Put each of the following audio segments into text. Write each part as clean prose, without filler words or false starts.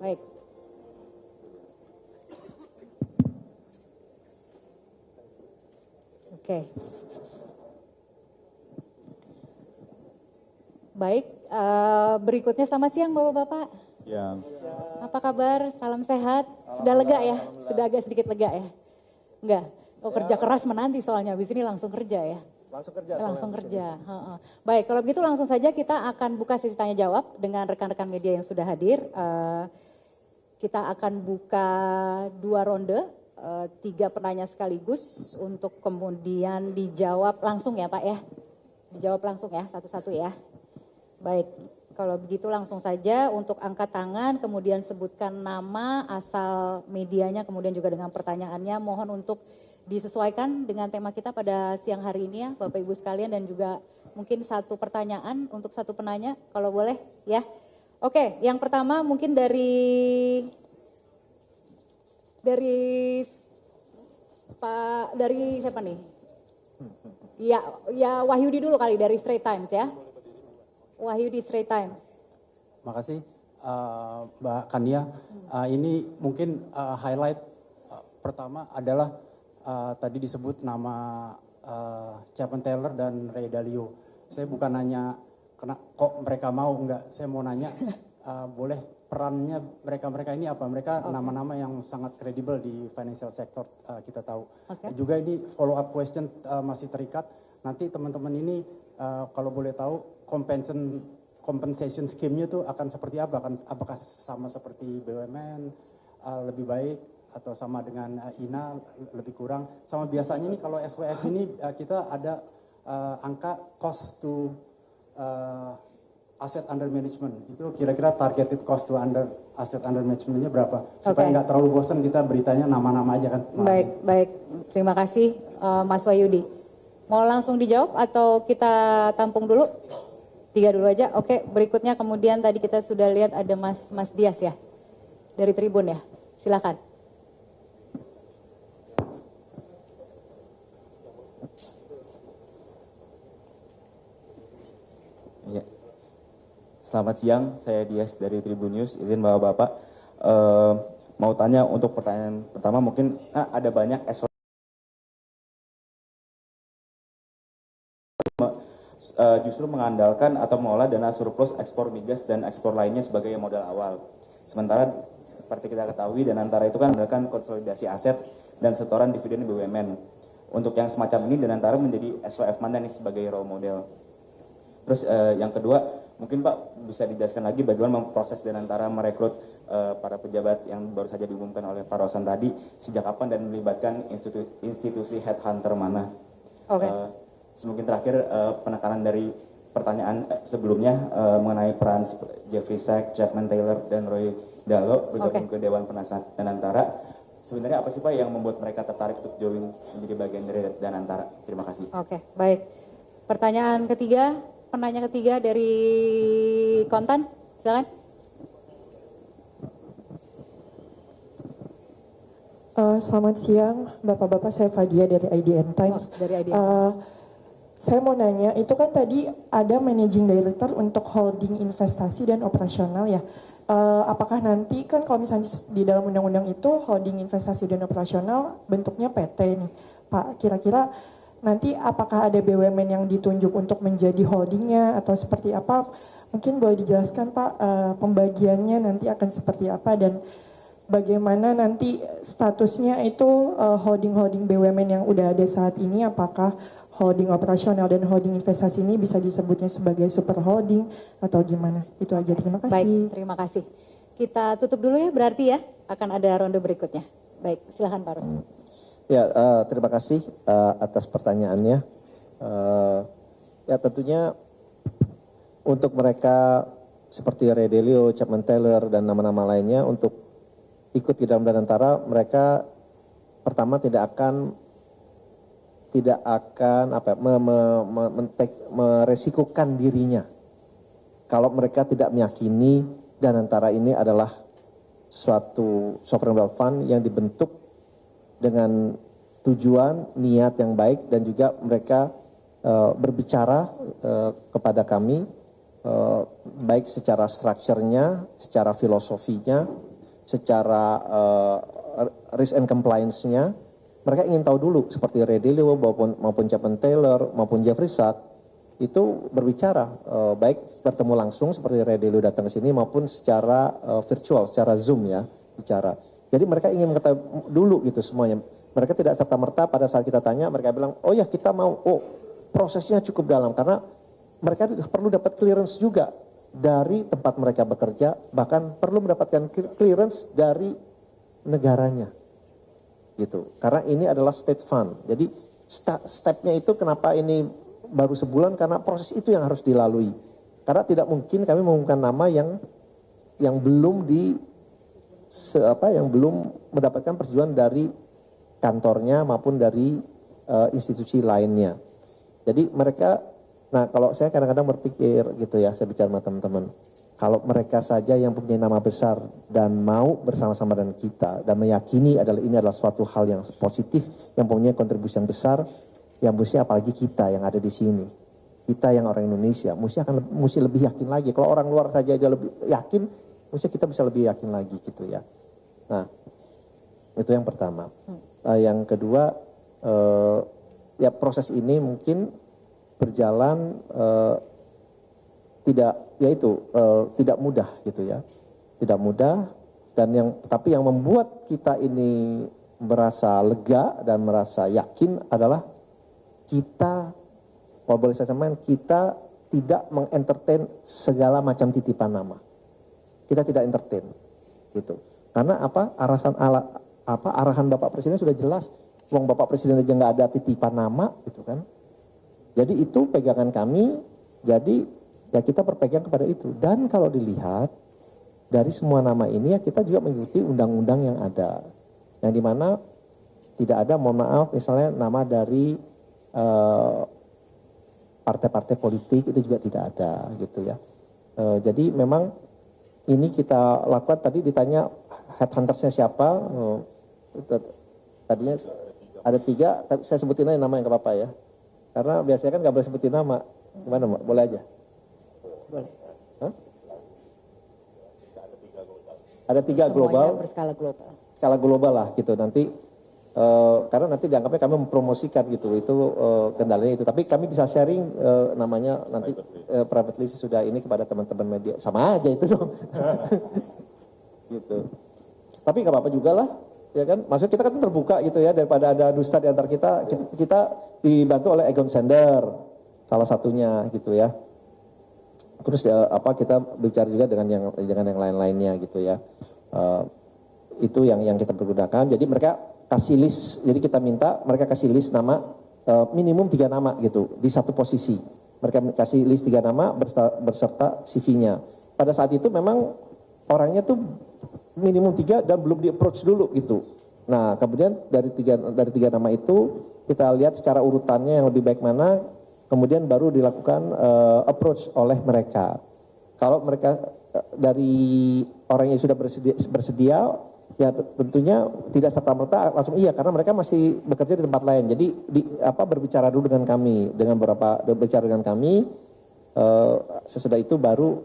Baik. Oke. Baik, berikutnya selamat siang Bapak-Bapak. Ya. Apa kabar? Salam sehat. Sudah lega ya? Sudah agak sedikit lega ya? Enggak? Oh kerja keras menanti soalnya, habis ini langsung kerja ya? Langsung kerja. Langsung kerja. Baik, kalau begitu langsung saja kita akan buka sesi tanya jawab dengan rekan-rekan media yang sudah hadir. Kita akan buka 2 ronde, 3 penanya sekaligus untuk kemudian dijawab langsung ya Pak ya? Dijawab langsung ya, satu-satu ya. Baik, kalau begitu langsung saja untuk angkat tangan, kemudian sebutkan nama, asal medianya, kemudian juga dengan pertanyaannya. Mohon untuk disesuaikan dengan tema kita pada siang hari ini ya, Bapak Ibu sekalian, dan juga mungkin 1 pertanyaan untuk 1 penanya, kalau boleh ya. Oke, yang pertama mungkin dari siapa nih? Ya Wahyudi dulu kali dari Straits Times ya. Wahyudi Straits Times. Makasih Mbak Kania. Ini mungkin highlight pertama adalah tadi disebut nama Chapman Taylor dan Ray Dalio. Saya bukan nanya kok mereka mau, enggak. Saya mau nanya boleh perannya mereka ini apa? Mereka nama-nama yang sangat kredibel di financial sector, kita tahu. Juga ini follow up question masih terikat. Nanti teman-teman ini kalau boleh tahu compensation scheme-nya itu akan seperti apa? Apakah sama seperti BUMN, lebih baik, atau sama dengan INA, lebih kurang? Sama biasanya ini kalau SWF ini kita ada angka cost to asset under management. Itu kira-kira targeted cost to asset under management-nya berapa? Supaya nggak terlalu bosan kita beritanya nama-nama aja kan. Baik. Terima kasih Mas Wahyudi. Mau langsung dijawab atau kita tampung dulu? 3 dulu aja. Oke, berikutnya kemudian tadi kita sudah lihat ada Mas Dias ya. Dari Tribun ya. Silakan. Ya. Selamat siang, saya Dias dari Tribun News. Izin Bapak-Bapak, mau tanya untuk pertanyaan pertama mungkin ada banyak justru mengandalkan atau mengolah dana surplus ekspor migas dan ekspor lainnya sebagai modal awal. Sementara seperti kita ketahui Danantara itu kan mengandalkan konsolidasi aset dan setoran dividen BUMN. Untuk yang semacam ini Danantara menjadi SWF mana nih sebagai role model. Terus yang kedua, mungkin Pak bisa dijelaskan lagi bagaimana proses Danantara merekrut para pejabat yang baru saja diumumkan oleh Pak Rosan tadi, sejak kapan dan melibatkan institusi headhunter mana. Mungkin terakhir penekanan dari pertanyaan sebelumnya mengenai peran Jeffrey Sachs, Chapman Taylor, dan Roy Dalio bergabung ke Dewan Penasehat Danantara. Sebenarnya apa sih Pak yang membuat mereka tertarik untuk join menjadi bagian dari Danantara? Terima kasih. Baik. Pertanyaan ketiga, penanya ketiga dari Kontan, silakan. Selamat siang, Bapak-Bapak. Saya Fadia dari IDN Times. Saya mau nanya, itu kan tadi ada managing director untuk holding investasi dan operasional ya. Apakah nanti kan kalau misalnya di dalam undang-undang itu holding investasi dan operasional bentuknya PT nih, Pak. Kira-kira nanti apakah ada BUMN yang ditunjuk untuk menjadi holdingnya atau seperti apa? Mungkin boleh dijelaskan Pak, pembagiannya nanti akan seperti apa dan bagaimana nanti statusnya itu holding-holding BUMN yang udah ada saat ini, apakah holding operasional dan holding investasi ini bisa disebutnya sebagai super holding atau gimana? Itu aja, terima kasih. Baik, terima kasih. Kita tutup dulu ya, berarti ya akan ada ronde berikutnya. Baik, silakan Pak Rusdi. Ya, terima kasih atas pertanyaannya. Ya tentunya untuk mereka seperti Ray Dalio, Chapman Taylor, dan nama-nama lainnya untuk ikut di dalam Danantara, mereka pertama tidak akan meresikukan dirinya kalau mereka tidak meyakini Danantara ini adalah suatu sovereign wealth fund yang dibentuk dengan tujuan, niat yang baik, dan juga mereka berbicara kepada kami baik secara strukturnya, secara filosofinya, secara risk and compliance-nya, mereka ingin tahu dulu seperti Ray Dalio maupun Chapman Taylor maupun Jeffrey Sachs itu berbicara baik bertemu langsung seperti Ray Dalio datang ke sini maupun secara virtual, secara Zoom ya bicara. Jadi mereka ingin mengetahui dulu gitu semuanya. Mereka tidak serta-merta pada saat kita tanya mereka bilang, oh ya kita mau, prosesnya cukup dalam karena mereka perlu dapat clearance juga dari tempat mereka bekerja, bahkan perlu mendapatkan clearance dari negaranya. Gitu. Karena ini adalah state fund. Jadi stepnya itu kenapa ini baru sebulan karena proses itu yang harus dilalui. Karena tidak mungkin kami mengumumkan nama yang belum yang belum mendapatkan persetujuan dari kantornya maupun dari institusi lainnya. Jadi mereka, nah kalau saya kadang-kadang berpikir gitu ya, saya bicara sama teman-teman, kalau mereka saja yang punya nama besar dan mau bersama-sama dengan kita dan meyakini ini adalah suatu hal yang positif, yang punya kontribusi yang besar, yang mesti apalagi kita yang ada di sini. Kita yang orang Indonesia mesti lebih yakin lagi. Kalau orang luar saja aja lebih yakin, mesti kita bisa lebih yakin lagi gitu ya. Nah, itu yang pertama. Yang kedua, ya proses ini mungkin berjalan tidak mudah gitu ya, tidak mudah dan tapi yang membuat kita ini merasa lega dan merasa yakin adalah kita, kalau boleh saya sampaikan, kita tidak mengentertain segala macam titipan nama, kita tidak entertain gitu, karena arahan Bapak Presiden sudah jelas, uang Bapak Presiden aja nggak ada titipan nama gitu kan, jadi itu pegangan kami, jadi ya kita berpegang kepada itu. Dan kalau dilihat dari semua nama ini ya kita juga mengikuti undang-undang yang ada. Yang dimana tidak ada, mohon maaf, misalnya nama dari partai-partai politik itu juga tidak ada gitu ya. Jadi memang ini kita lakukan, tadi ditanya headhuntersnya siapa, tadinya ada 3, tapi saya sebutin aja nama yang gak apa-apa ya. Karena biasanya kan gak boleh sebutin nama, gimana Mbak? Boleh aja? Boleh. Hah? Ada 3 global. Berskala global. Skala global lah gitu nanti. Karena nanti dianggapnya kami mempromosikan gitu, itu kendalanya itu. Tapi kami bisa sharing namanya nanti privately sesudah ini kepada teman-teman media. Sama aja itu dong. Gitu. Tapi gak apa-apa juga lah. Ya kan, maksudnya kita kan terbuka gitu ya, daripada ada dusta di antara kita dibantu oleh Egon Zehnder salah satunya gitu ya. Terus kita bicara juga dengan yang lain-lainnya gitu ya. Itu yang kita pergunakan. Jadi mereka kasih list, jadi kita minta mereka kasih list nama minimum 3 nama gitu di satu posisi. Mereka kasih list 3 nama berserta CV-nya. Pada saat itu memang orangnya tuh minimum 3 dan belum di approach dulu gitu. Nah kemudian dari tiga nama itu kita lihat secara urutannya yang lebih baik mana, kemudian baru dilakukan approach oleh mereka. Kalau mereka dari orang yang sudah bersedia ya tentunya tidak serta-merta langsung iya, karena mereka masih bekerja di tempat lain. Jadi berbicara dulu dengan kami, berbicara dengan kami, sesudah itu baru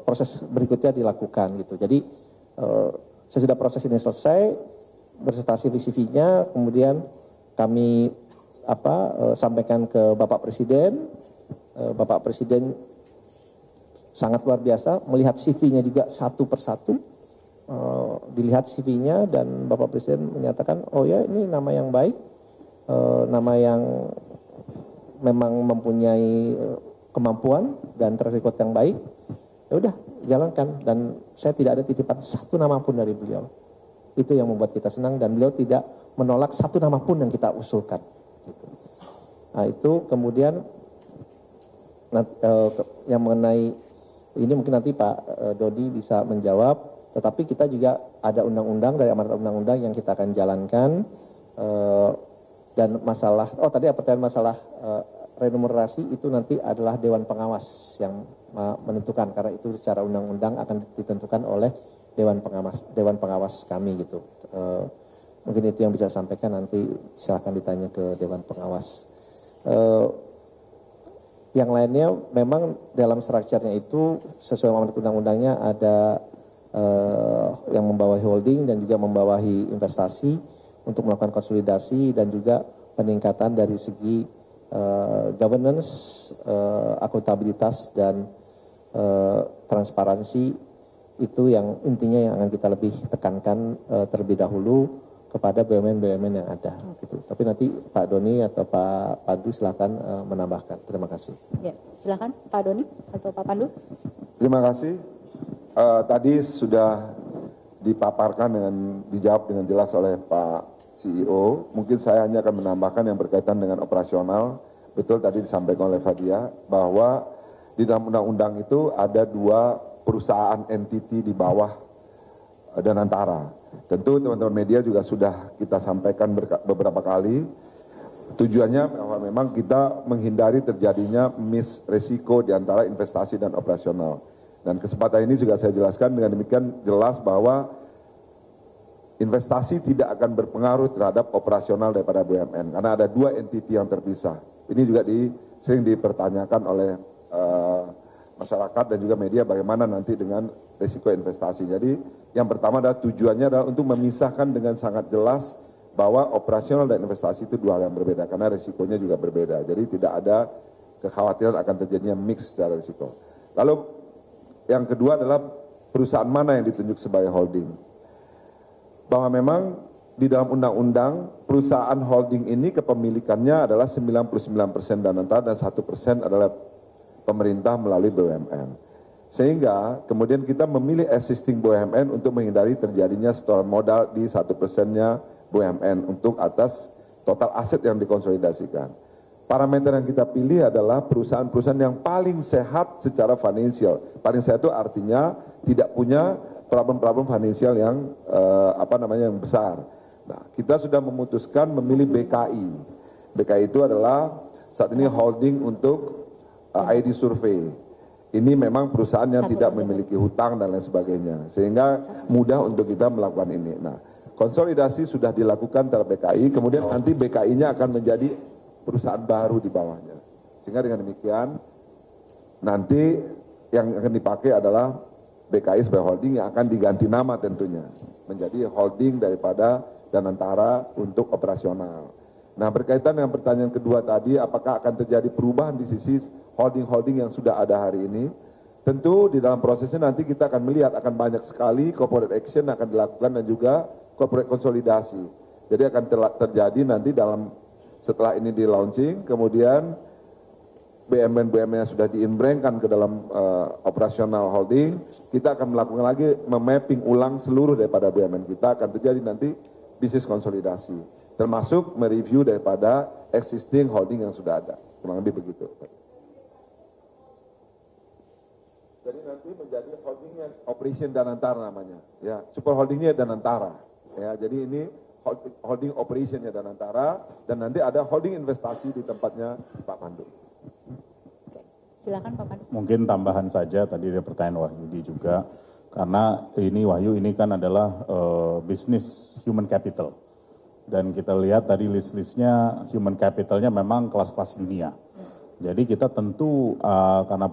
proses berikutnya dilakukan gitu. Jadi sesudah proses ini selesai, berserta CV-nya, kemudian kami sampaikan ke Bapak Presiden. Bapak Presiden sangat luar biasa, melihat CV-nya juga satu persatu, dilihat CV-nya dan Bapak Presiden menyatakan, oh ya ini nama yang baik, nama yang memang mempunyai kemampuan dan track record yang baik. Ya udah, jalankan, dan saya tidak ada titipan satu nama pun dari beliau. Itu yang membuat kita senang, dan beliau tidak menolak satu nama pun yang kita usulkan. Gitu. Nah itu kemudian yang mengenai ini mungkin nanti Pak Dodi bisa menjawab, tetapi kita juga ada undang-undang, dari amanat undang-undang yang kita akan jalankan, dan masalah, tadi pertanyaan masalah remunerasi itu nanti adalah Dewan Pengawas yang menentukan, karena itu secara undang-undang akan ditentukan oleh Dewan Pengawas kami gitu. Mungkin itu yang bisa sampaikan, nanti silakan ditanya ke Dewan Pengawas. Yang lainnya memang dalam strukturnya itu sesuai amanat undang-undangnya ada yang membawahi holding dan juga membawahi investasi untuk melakukan konsolidasi dan juga peningkatan dari segi governance, akuntabilitas dan transparansi itu yang intinya yang akan kita lebih tekankan terlebih dahulu kepada BUMN-BUMN yang ada. Gitu. Tapi nanti Pak Doni atau Pak Pandu silakan menambahkan. Terima kasih. Ya, silakan Pak Doni atau Pak Pandu. Terima kasih. Tadi sudah dipaparkan dijawab dengan jelas oleh Pak CEO. Mungkin saya hanya akan menambahkan yang berkaitan dengan operasional. Betul tadi disampaikan oleh Fadia bahwa di dalam undang-undang itu ada 2 perusahaan entiti di bawah Danantara. Tentu teman-teman media juga sudah kita sampaikan beberapa kali. Tujuannya bahwa memang kita menghindari terjadinya resiko di antara investasi dan operasional. Dan kesempatan ini juga saya jelaskan dengan demikian jelas bahwa investasi tidak akan berpengaruh terhadap operasional daripada BUMN. Karena ada 2 entiti yang terpisah. Ini juga sering dipertanyakan oleh masyarakat dan juga media bagaimana nanti dengan risiko investasi. Jadi yang pertama adalah tujuannya adalah untuk memisahkan dengan sangat jelas bahwa operasional dan investasi itu 2 hal yang berbeda karena risikonya juga berbeda. Jadi tidak ada kekhawatiran akan terjadinya mix secara risiko. Lalu yang kedua adalah perusahaan mana yang ditunjuk sebagai holding. Bahwa memang di dalam undang-undang perusahaan holding ini kepemilikannya adalah 99% Danantara dan 1% adalah pemerintah melalui BUMN. Sehingga kemudian kita memilih existing BUMN untuk menghindari terjadinya setoran modal di 1%-nya BUMN untuk atas total aset yang dikonsolidasikan. Parameter yang kita pilih adalah perusahaan-perusahaan yang paling sehat secara finansial. Paling sehat itu artinya tidak punya problem-problem finansial yang yang besar. Nah, kita sudah memutuskan memilih BKI. BKI itu adalah saat ini holding untuk ID Survey. Ini memang perusahaan yang tidak memiliki hutang dan lain sebagainya. Sehingga mudah untuk kita melakukan ini. Nah, konsolidasi sudah dilakukan terhadap BKI, kemudian nanti BKI-nya akan menjadi perusahaan baru di bawahnya. Sehingga dengan demikian, nanti yang akan dipakai adalah BKI sebagai holding yang akan diganti nama tentunya. Menjadi holding daripada Danantara untuk operasional. Nah, berkaitan dengan pertanyaan kedua tadi, apakah akan terjadi perubahan di sisi holding-holding yang sudah ada hari ini? Tentu di dalam prosesnya nanti kita akan melihat akan banyak sekali corporate action akan dilakukan dan juga corporate konsolidasi. Jadi akan terjadi nanti setelah ini di launching, kemudian BUMN-BUMN yang sudah diinbrengkan ke dalam operasional holding, kita akan melakukan lagi memapping ulang seluruh daripada BUMN kita, akan terjadi nanti bisnis konsolidasi. Termasuk mereview daripada existing holding yang sudah ada. Kurang lebih begitu. Jadi nanti menjadi holdingnya operation Danantara namanya. Ya, super holdingnya Danantara. Ya, jadi ini holding operationnya Danantara dan nanti ada holding investasi di tempatnya Pak Pandu. Silakan Pak Pandu. Mungkin tambahan saja tadi ada pertanyaan Wahyudi juga karena Wahyu ini kan adalah bisnis human capital. Dan kita lihat tadi list-listnya human capitalnya memang kelas-kelas dunia. Jadi kita tentu karena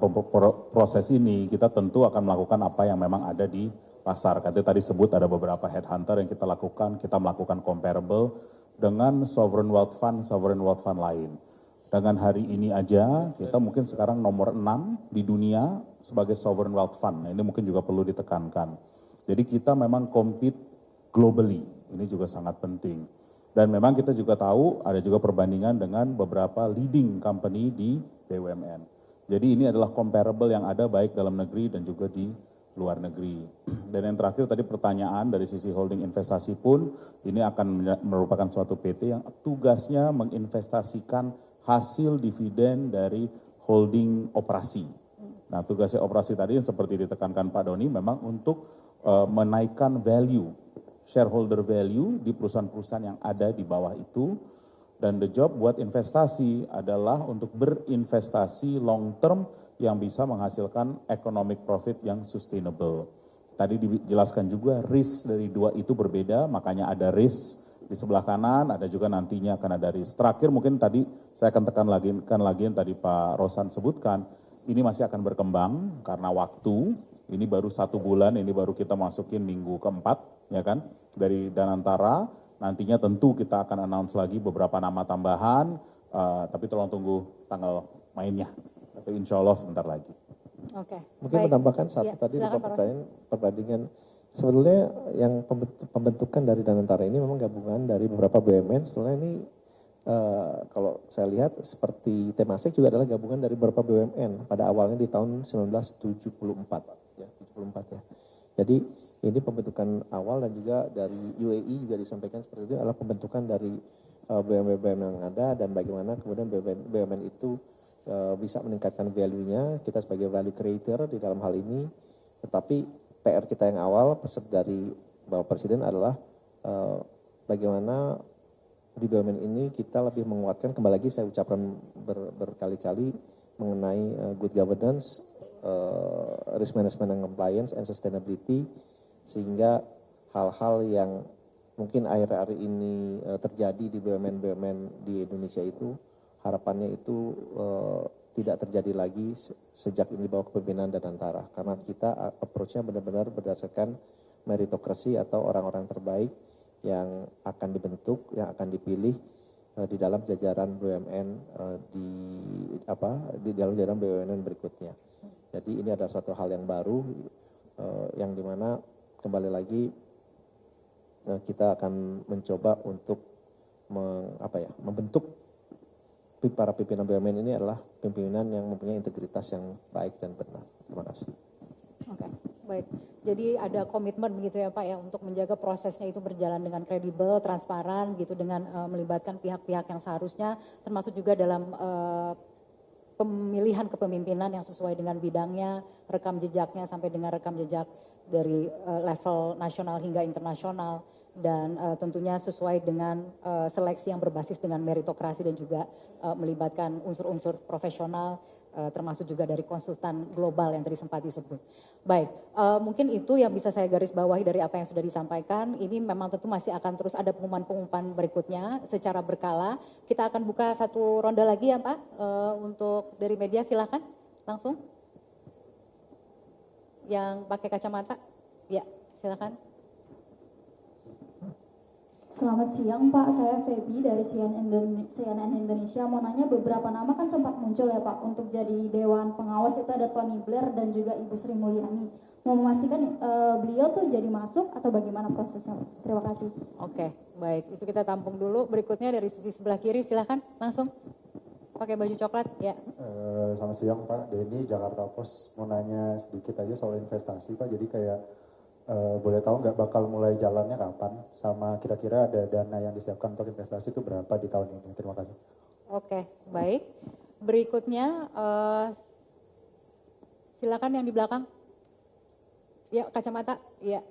proses ini kita tentu akan melakukan apa yang memang ada di pasar. Katanya tadi sebut ada beberapa headhunter yang kita lakukan, kita melakukan comparable dengan sovereign wealth fund lain. Dengan hari ini aja kita mungkin sekarang nomor 6 di dunia sebagai sovereign wealth fund. Nah, ini mungkin juga perlu ditekankan. Jadi kita memang compete globally. Ini juga sangat penting. Dan memang kita juga tahu ada juga perbandingan dengan beberapa leading company di BUMN. Jadi ini adalah comparable yang ada baik dalam negeri dan juga di luar negeri. Dan yang terakhir tadi pertanyaan dari sisi holding investasi pun ini akan merupakan suatu PT yang tugasnya menginvestasikan hasil dividen dari holding operasi. Nah, tugasnya operasi tadi yang seperti ditekankan Pak Doni memang untuk menaikkan value, shareholder value di perusahaan-perusahaan yang ada di bawah itu. Dan the job buat investasi adalah untuk berinvestasi long term yang bisa menghasilkan economic profit yang sustainable. Tadi dijelaskan juga risk dari dua itu berbeda, makanya ada risk di sebelah kanan, ada juga nantinya akan ada risk. Terakhir mungkin tadi saya akan tekan lagi yang tadi Pak Rosan sebutkan, ini masih akan berkembang karena waktu, Ini baru 1 bulan, ini baru kita masukin minggu keempat, ya kan, dari Danantara. Nantinya tentu kita akan announce lagi beberapa nama tambahan, tapi tolong tunggu tanggal mainnya. Tapi insya Allah sebentar lagi. Oke. Mungkin menambahkan satu tadi silakan, lupa pertanyaan perbandingan. Sebetulnya yang pembentukan dari Danantara ini memang gabungan dari beberapa BUMN. Sebetulnya ini kalau saya lihat seperti Temasek juga adalah gabungan dari beberapa BUMN pada awalnya di tahun 1974 ya, 74 ya. Jadi ini pembentukan awal dan juga dari UAE juga disampaikan seperti itu adalah pembentukan dari BUMN yang ada dan bagaimana kemudian BUMN itu bisa meningkatkan value-nya, kita sebagai value creator di dalam hal ini. Tetapi PR kita yang awal dari Bapak Presiden adalah bagaimana di BUMN ini kita lebih menguatkan, kembali lagi saya ucapkan berkali-kali mengenai good governance, risk management and compliance and sustainability, sehingga hal-hal yang mungkin akhir-akhir ini terjadi di BUMN-BUMN di Indonesia itu, harapannya itu tidak terjadi lagi sejak ini dibawa kepemimpinan Danantara. Karena kita approach-nya benar-benar berdasarkan meritokrasi atau orang-orang terbaik yang akan dibentuk, yang akan dipilih di dalam jajaran BUMN di dalam jajaran BUMN berikutnya. Jadi ini adalah suatu hal yang baru yang dimana kembali lagi kita akan mencoba untuk membentuk para pimpinan BUMN ini adalah pimpinan yang mempunyai integritas yang baik dan benar. Terima kasih. Oke, baik. Jadi ada komitmen begitu ya Pak ya untuk menjaga prosesnya itu berjalan dengan kredibel, transparan gitu dengan melibatkan pihak-pihak yang seharusnya, termasuk juga dalam pemilihan kepemimpinan yang sesuai dengan bidangnya, rekam jejaknya sampai dengan rekam jejak dari level nasional hingga internasional, dan tentunya sesuai dengan seleksi yang berbasis dengan meritokrasi dan juga melibatkan unsur-unsur profesional, termasuk juga dari konsultan global yang tadi sempat disebut. Baik, mungkin itu yang bisa saya garis bawahi dari apa yang sudah disampaikan. Ini memang tentu masih akan terus ada pengumuman-pengumuman berikutnya secara berkala. Kita akan buka satu ronde lagi ya Pak, untuk dari media silakan langsung. Yang pakai kacamata, ya silakan. Selamat siang Pak, saya Feby dari CNN Indonesia. Mau nanya, beberapa nama kan sempat muncul ya Pak untuk jadi Dewan Pengawas, itu ada Tony Blair dan juga Ibu Sri Mulyani. Mau memastikan beliau tuh jadi masuk atau bagaimana prosesnya? Terima kasih. Oke, baik. Itu kita tampung dulu. Berikutnya dari sisi sebelah kiri, silakan langsung. Pakai baju coklat, ya. Selamat siang Pak, Denny, Jakarta Post. Mau nanya sedikit aja soal investasi Pak, jadi kayak boleh tahu nggak bakal mulai jalannya kapan, sama kira-kira ada dana yang disiapkan untuk investasi itu berapa di tahun ini? Terima kasih. Oke, baik. Berikutnya silakan yang di belakang. Ya, kacamata. Ya.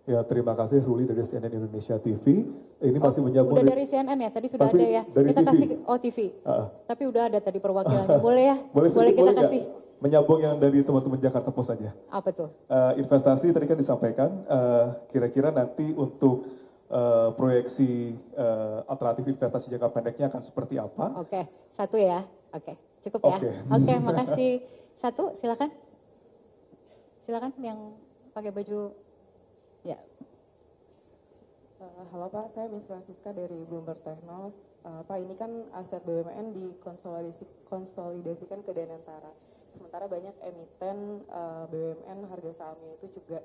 Ya, terima kasih Ruli dari CNN Indonesia TV. Ini masih menyambung. Udah dari CNN ya, tadi sudah ada ya. Kita TV. kasih TV. Tapi udah ada tadi perwakilannya. Boleh ya? Boleh kita kasih. Menyambung yang dari teman-teman Jakarta Post saja. Apa tuh? Investasi tadi kan disampaikan, kira-kira nanti untuk proyeksi alternatif investasi jangka pendeknya akan seperti apa? Oke, satu ya. Oke, cukup ya. Oke, makasih. Satu, silakan. Silakan yang pakai baju. Ya. Halo Pak, saya Miss Francisca dari Bloomberg Technos. Pak, ini kan aset BUMN dikonsolidasikan ke Danantara. Sementara banyak emiten BUMN harga sahamnya itu juga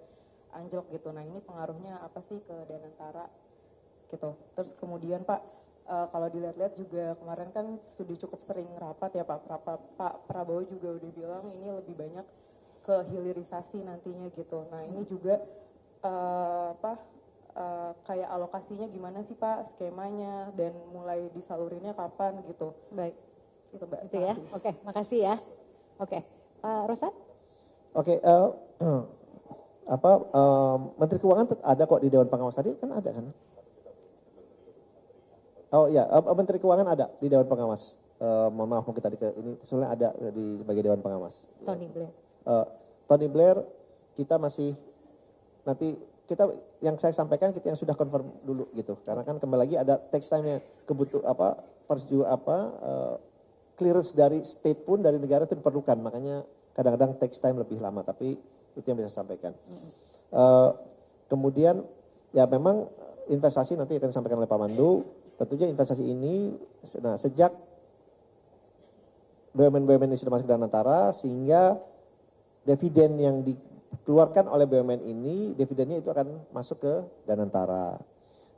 anjlok gitu. Nah ini pengaruhnya apa sih ke Danantara gitu. Terus kemudian Pak, kalau dilihat-lihat juga kemarin kan sudah cukup sering rapat ya Pak Prabowo juga udah bilang ini lebih banyak ke hilirisasi nantinya gitu. Nah ini juga kayak alokasinya gimana sih Pak, skemanya dan mulai disalurinnya kapan gitu. Baik. Itu Mbak. Itu ya. Oke, makasih ya. Oke, Pak Rosan? Oke, Menteri Keuangan ada kok di Dewan Pengawas tadi kan ada kan? Oh iya, Menteri Keuangan ada di Dewan Pengawas. Mohon maaf mungkin tadi ini sebenarnya ada sebagai Dewan Pengawas. Tony Blair. Tony Blair kita masih nanti kita yang saya sampaikan kita yang sudah confirm dulu gitu. Karena kan kembali lagi ada tax time-nya clearance dari state pun dari negara itu diperlukan. Makanya kadang-kadang takes time lebih lama, tapi itu yang bisa saya sampaikan. Kemudian ya memang investasi nanti akan disampaikan oleh Pak Mandu, tentunya investasi ini nah, sejak BUMN-BUMN ini sudah masuk ke Danantara, sehingga dividen yang dikeluarkan oleh BUMN ini, dividennya itu akan masuk ke Danantara.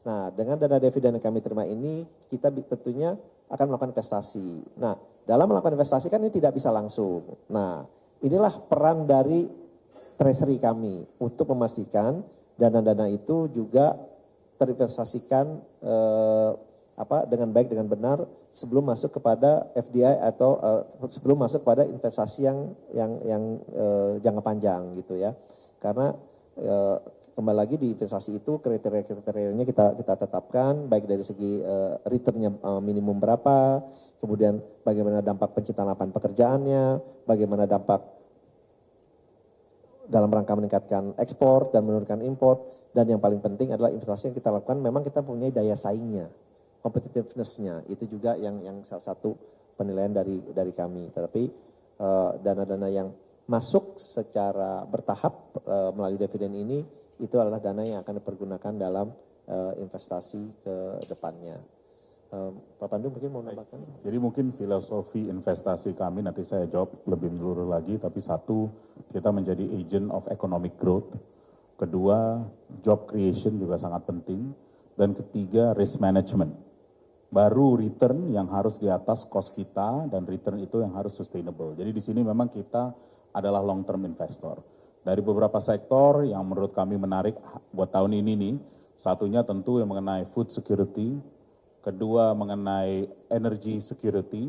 Nah, dengan dana dividen yang kami terima ini, kita tentunya akan melakukan investasi. Nah, dalam melakukan investasi kan ini tidak bisa langsung. Nah, inilah peran dari treasury kami untuk memastikan dana-dana itu juga terinvestasikan dengan baik, dengan benar sebelum masuk kepada FDI atau sebelum masuk kepada investasi yang jangka panjang gitu ya. Karena kembali lagi di investasi itu kriteria-kriterianya kita tetapkan, baik dari segi returnnya minimum berapa, kemudian bagaimana dampak penciptaan lapangan pekerjaannya, bagaimana dampak dalam rangka meningkatkan ekspor dan menurunkan impor, dan yang paling penting adalah investasi yang kita lakukan memang kita punya daya saingnya, competitiveness-nya, itu juga yang salah satu penilaian dari kami. Tetapi dana-dana yang masuk secara bertahap melalui dividen ini, itu adalah dana yang akan dipergunakan dalam investasi ke depannya. Pak Pandu mungkin mau menambahkan? Jadi mungkin filosofi investasi kami nanti saya jawab lebih menyeluruh lagi, tapi satu, kita menjadi agent of economic growth. Kedua, job creation juga sangat penting. Dan ketiga, risk management. Baru return yang harus di atas cost kita, dan return itu yang harus sustainable. Jadi di sini memang kita adalah long term investor. Dari beberapa sektor yang menurut kami menarik buat tahun ini nih, satunya tentu yang mengenai food security, kedua mengenai energy security,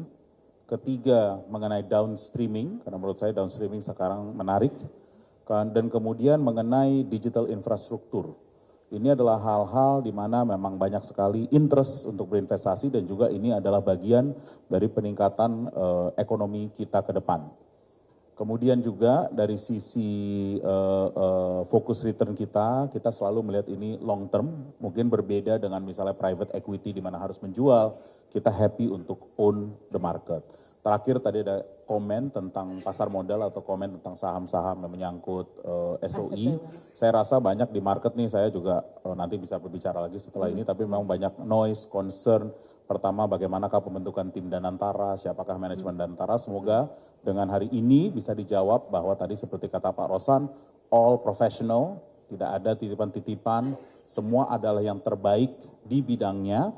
ketiga mengenai downstreaming, karena menurut saya downstreaming sekarang menarik, dan kemudian mengenai digital infrastruktur. Ini adalah hal-hal di mana memang banyak sekali interest untuk berinvestasi, dan juga ini adalah bagian dari peningkatan ekonomi kita ke depan. Kemudian juga dari sisi fokus return kita selalu melihat ini long term, mungkin berbeda dengan misalnya private equity di mana harus menjual, kita happy untuk own the market. Terakhir tadi ada komen tentang pasar modal atau komen tentang saham-saham yang menyangkut SOE. Saya rasa banyak di market nih, saya juga nanti bisa berbicara lagi setelah ini, tapi memang banyak noise, concern. Pertama, bagaimanakah pembentukan tim Danantara, siapakah manajemen Danantara, semoga dengan hari ini bisa dijawab bahwa tadi seperti kata Pak Rosan, all professional, tidak ada titipan-titipan, semua adalah yang terbaik di bidangnya,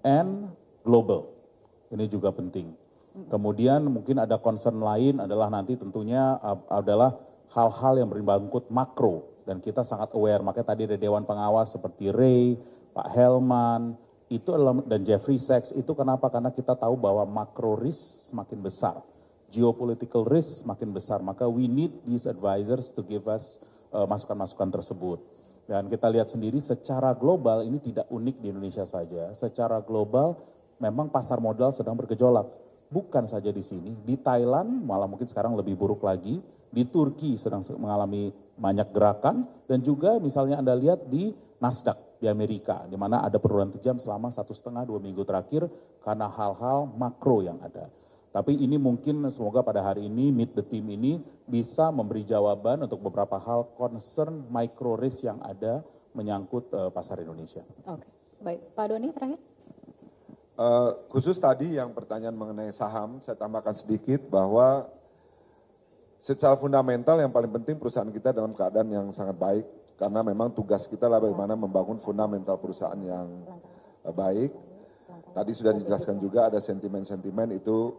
and global. Ini juga penting. Kemudian mungkin ada concern lain adalah nanti tentunya adalah hal-hal yang berbangkut makro, dan kita sangat aware, makanya tadi ada Dewan Pengawas seperti Ray, Pak Helman, itu adalah, dan Jeffrey Sachs, itu kenapa? Karena kita tahu bahwa makro risk semakin besar, geopolitical risk semakin besar, maka we need these advisors to give us masukan-masukan tersebut. Dan kita lihat sendiri secara global ini tidak unik di Indonesia saja, secara global memang pasar modal sedang bergejolak. Bukan saja di sini, di Thailand malah mungkin sekarang lebih buruk lagi, di Turki sedang mengalami banyak gerakan, dan juga misalnya Anda lihat di Nasdaq di Amerika, di mana ada penurunan tajam selama 1,5-2 minggu terakhir karena hal-hal makro yang ada. Tapi ini mungkin semoga pada hari ini Meet the Team ini bisa memberi jawaban untuk beberapa hal concern micro risk yang ada menyangkut pasar Indonesia. Oke, baik. Pak Doni terakhir. Khusus tadi yang pertanyaan mengenai saham, saya tambahkan sedikit bahwa secara fundamental yang paling penting perusahaan kita dalam keadaan yang sangat baik, karena memang tugas kita lah bagaimana membangun fundamental perusahaan yang baik. Tadi sudah dijelaskan juga ada sentimen-sentimen itu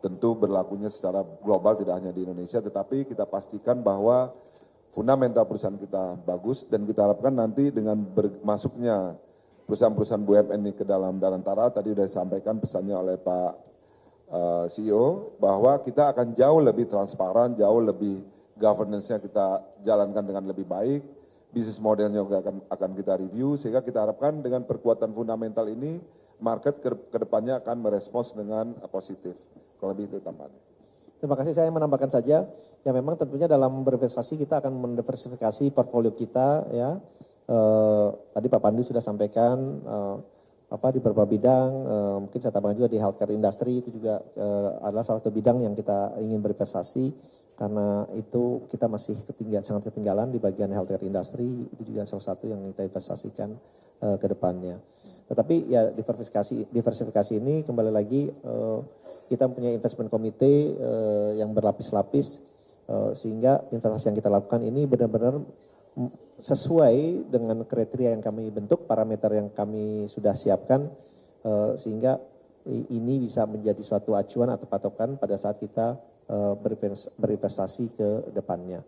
tentu berlakunya secara global tidak hanya di Indonesia, tetapi kita pastikan bahwa fundamental perusahaan kita bagus, dan kita harapkan nanti dengan masuknya perusahaan-perusahaan BUMN ini ke dalam Danantara, tadi sudah disampaikan pesannya oleh Pak CEO, bahwa kita akan jauh lebih transparan, jauh lebih governance-nya kita jalankan dengan lebih baik, bisnis modelnya juga akan kita review, sehingga kita harapkan dengan perkuatan fundamental ini, market ke depannya akan merespons dengan positif. Kalau lebih itu tambahannya. Terima kasih, saya menambahkan saja, ya memang tentunya dalam berinvestasi kita akan mendiversifikasi portfolio kita ya. Tadi Pak Pandu sudah sampaikan di beberapa bidang, mungkin saya tambahkan juga di healthcare industry itu juga adalah salah satu bidang yang kita ingin berinvestasi. karena itu kita masih sangat ketinggalan di bagian healthcare industry, itu juga salah satu yang kita investasikan ke depannya. Tetapi ya diversifikasi ini kembali lagi kita punya investment committee yang berlapis-lapis sehingga investasi yang kita lakukan ini benar-benar sesuai dengan kriteria yang kami bentuk, parameter yang kami sudah siapkan sehingga ini bisa menjadi suatu acuan atau patokan pada saat kita berinvestasi ke depannya.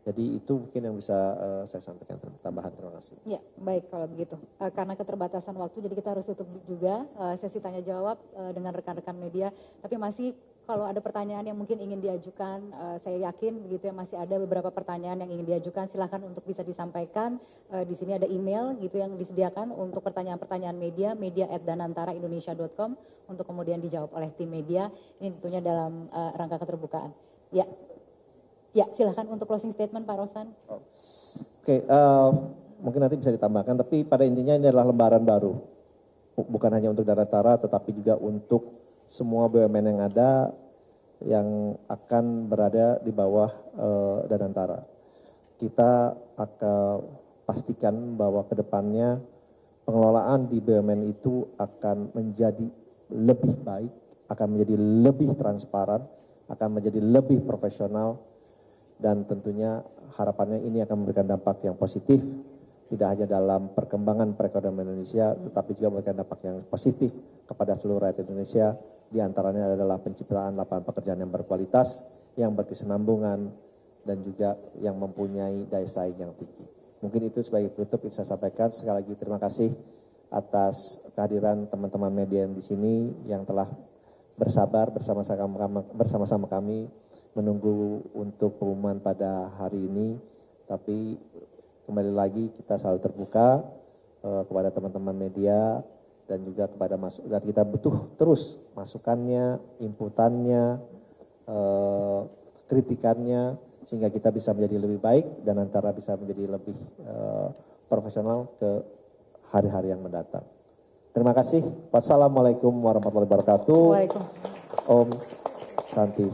Jadi itu mungkin yang bisa saya sampaikan tambahan. Terima kasih. Ya, baik kalau begitu. Karena keterbatasan waktu, jadi kita harus tutup juga sesi tanya jawab dengan rekan-rekan media. Tapi masih kalau ada pertanyaan yang mungkin ingin diajukan, saya yakin begitu ya masih ada beberapa pertanyaan yang ingin diajukan. Silahkan untuk bisa disampaikan. Di sini ada email gitu yang disediakan untuk pertanyaan-pertanyaan media@danantaraindonesia.com untuk kemudian dijawab oleh tim media. Ini tentunya dalam rangka keterbukaan. Ya. Ya, silahkan untuk closing statement Pak Rosan. Oke, mungkin nanti bisa ditambahkan, tapi pada intinya ini adalah lembaran baru. Bukan hanya untuk Danantara, tetapi juga untuk semua BUMN yang ada yang akan berada di bawah Danantara. Kita akan pastikan bahwa ke depannya pengelolaan di BUMN itu akan menjadi lebih baik, akan menjadi lebih transparan, akan menjadi lebih profesional, dan tentunya harapannya ini akan memberikan dampak yang positif, tidak hanya dalam perkembangan perekonomian Indonesia, tetapi juga memberikan dampak yang positif kepada seluruh rakyat Indonesia, di antaranya adalah penciptaan lapangan pekerjaan yang berkualitas, yang berkesinambungan, dan juga yang mempunyai daya saing yang tinggi. Mungkin itu sebagai penutup yang saya sampaikan. Sekali lagi terima kasih atas kehadiran teman-teman media yang di sini yang telah bersabar bersama-sama kami menunggu untuk pengumuman pada hari ini, tapi kembali lagi kita selalu terbuka kepada teman-teman media dan juga kepada dan kita butuh terus masukannya, inputannya, kritikannya sehingga kita bisa menjadi lebih baik dan antara bisa menjadi lebih profesional ke hari-hari yang mendatang. Terima kasih. Wassalamualaikum warahmatullahi wabarakatuh. Waalaikumsalam. Om Santi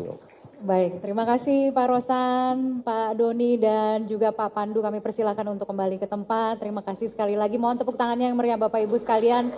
Om. Baik, terima kasih Pak Rosan, Pak Doni, dan juga Pak Pandu. Kami persilakan untuk kembali ke tempat. Terima kasih sekali lagi. Mohon tepuk tangannya yang meriah Bapak Ibu sekalian.